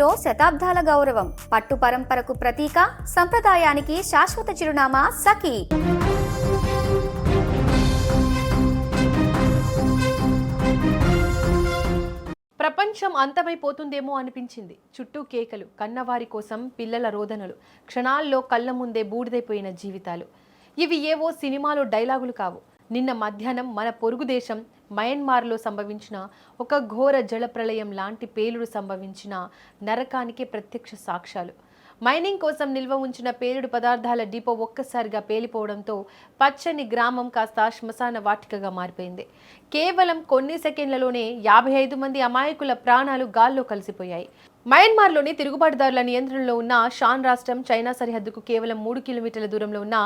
భూములో శతాబ్దాల గౌరవం, పట్టు పరంపరకు ప్రతీక, సంప్రదాయానికి శాశ్వత చిరునామా సఖీ. ప్రపంచం అంతమైపోతుందేమో అనిపించింది. చుట్టూ కేకలు, కన్నవారి కోసం పిల్లల రోదనలు, క్షణాల్లో కళ్ళ ముందే బూడిదైపోయిన జీవితాలు. ఇవి ఏవో సినిమాలో డైలాగులు కావు. నిన్న మధ్యాహ్నం మన పొరుగు దేశం మయన్మార్లో సంభవించిన ఒక ఘోర జలప్రళయం లాంటి పేలుడు సంభవించిన నరకానికి ప్రత్యక్ష సాక్ష్యాలు. మైనింగ్ కోసం నిల్వ ఉంచిన పేలుడు పదార్థాల డిపో ఒక్కసారిగా పేలిపోవడంతో పచ్చని గ్రామం కాస్త శ్మశాన వాటికగా మారిపోయింది. కేవలం కొన్ని సెకండ్లలోనే 55 మంది అమాయకుల ప్రాణాలు గాల్లో కలిసిపోయాయి. మయన్మార్లోని తిరుగుబాటుదారుల నియంత్రణలో ఉన్న షాన్ రాష్ట్రం చైనా సరిహద్దుకు కేవలం 3 కిలోమీటర్ల దూరంలో ఉన్న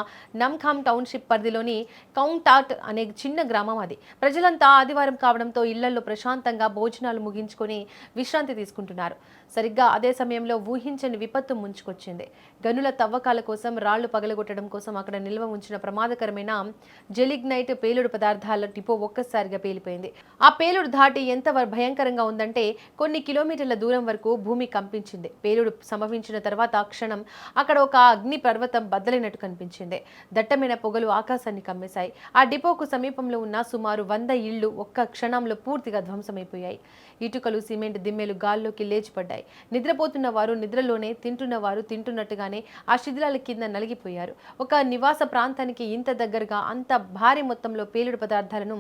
నమ్ఖామ్ టౌన్షిప్ పరిధిలోని కౌంగ్టాట్ అనే చిన్న గ్రామం అది. ప్రజలంతా ఆదివారం కావడంతో ఇళ్లలో ప్రశాంతంగా భోజనాలు ముగించుకొని విశ్రాంతి తీసుకుంటున్నారు. సరిగ్గా అదే సమయంలో ఊహించని విపత్తు ముంచుకొచ్చింది. గనుల తవ్వకాల కోసం రాళ్లు పగలగొట్టడం కోసం అక్కడ నిల్వ ఉంచిన ప్రమాదకరమైన జెలిగ్నైట్ పేలుడు పదార్థాల డిపో ఒక్కసారిగా పేలిపోయింది. ఆ పేలుడు ధాటి ఎంత భయంకరంగా ఉందంటే కొన్ని కిలోమీటర్ల దూరం వరకు భూమి కంపించింది. పేలుడు సంభవించిన తర్వాత క్షణం అక్కడ ఒక అగ్ని పర్వతం బద్దలైనట్టు కనిపించింది. దట్టమైన పొగలు ఆకాశాన్ని కమ్మేశాయి. ఆ డిపోకు సమీపంలో ఉన్న సుమారు 100 ఇళ్లు ఒక్క క్షణంలో పూర్తిగా ధ్వంసమైపోయాయి. ఇటుకలు, సిమెంట్ దిమ్మెలు గాల్లోకి లేచిపడ్డాయి. నిద్రపోతున్న వారు నిద్రలోనే, తింటున్న వారు తింటున్నట్టుగానే ఆ శిథిలాల కింద నలిగిపోయారు. ఒక నివాస ప్రాంతానికి ఇంత దగ్గరగా అంత భారీ మొత్తంలో పేలుడు పదార్థాలను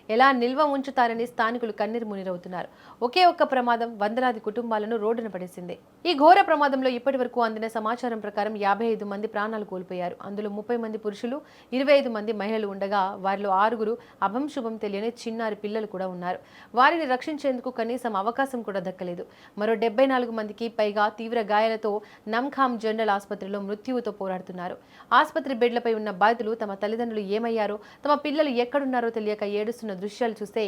ఎలా నిల్వ ఉంచుతారని స్థానికులు కన్నీరు మునిరవుతున్నారు. ఒకే ఒక్క ప్రమాదం వందలాది కుటుంబాలను రోడ్డున పడేసింది. ఈ ఘోర ప్రమాదంలో ఇప్పటి వరకు అందిన సమాచారం ప్రకారం 55 మంది ప్రాణాలు కోల్పోయారు. అందులో 30 మంది పురుషులు, 25 మంది మహిళలు ఉండగా వారిలో 6 అభంశుభం తెలియని చిన్నారి పిల్లలు కూడా ఉన్నారు. వారిని రక్షించేందుకు కనీసం అవకాశం కూడా దక్కలేదు. మరో 74 మందికి పైగా తీవ్ర గాయాలతో నమ్ఖామ్ జనరల్ ఆసుపత్రిలో మృత్యువుతో పోరాడుతున్నారు. ఆసుపత్రి బెడ్లపై ఉన్న బాధితులు తమ తల్లిదండ్రులు ఏమయ్యారో, తమ పిల్లలు ఎక్కడున్నారో తెలియక ఏడుస్తున్న దృశ్యాలు చూస్తే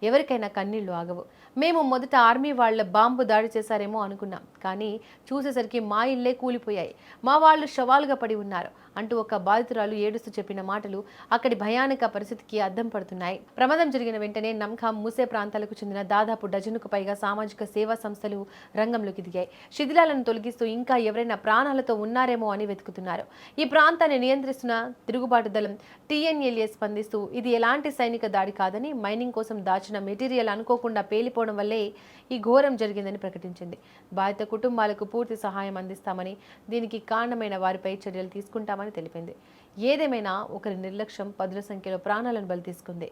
ఎవరికైనా కన్నీళ్లు ఆగవు. మేము మొదట ఆర్మీ వాళ్ళ బాంబు దాడి చేశారేమో అనుకున్నాం, కానీ చూసేసరికి మా ఇళ్లే కూలిపోయాయి, మా వాళ్ళు శవాలుగా పడి ఉన్నారు అంటూ ఒక బాధితురాలు ఏడుస్తూ చెప్పిన మాటలు అక్కడి భయానక పరిస్థితికి అద్దం పడుతున్నాయి. ప్రమాదం జరిగిన వెంటనే నమ్ఖామ్, మూసే ప్రాంతాలకు చెందిన దాదాపు డజనుకు పైగా సామాజిక సేవా సంస్థలు రంగంలోకి దిగాయి. శిథిలాలను తొలగిస్తూ ఇంకా ఎవరైనా ప్రాణాలతో ఉన్నారేమో అని వెతుకుతున్నారు. ఈ ప్రాంతాన్ని నియంత్రిస్తున్న తిరుగుబాటు దళం TNLA స్పందిస్తూ ఇది ఎలాంటి సైనిక దాడి కాదని, మైనింగ్ కోసం దాచిన మెటీరియల్ అనుకోకుండా పేలిపోవడం వల్లే ఈ ఘోరం జరిగిందని ప్రకటించింది. బాధిత కుటుంబాలకు పూర్తి సహాయం అందిస్తామని, దీనికి కారణమైన వారిపై చర్యలు తీసుకుంటామని తెలిపింది. ఏదేమైనా ఒకరి నిర్లక్ష్యం 10ల సంఖ్యలో ప్రాణాలను బలి తీసుకుంది.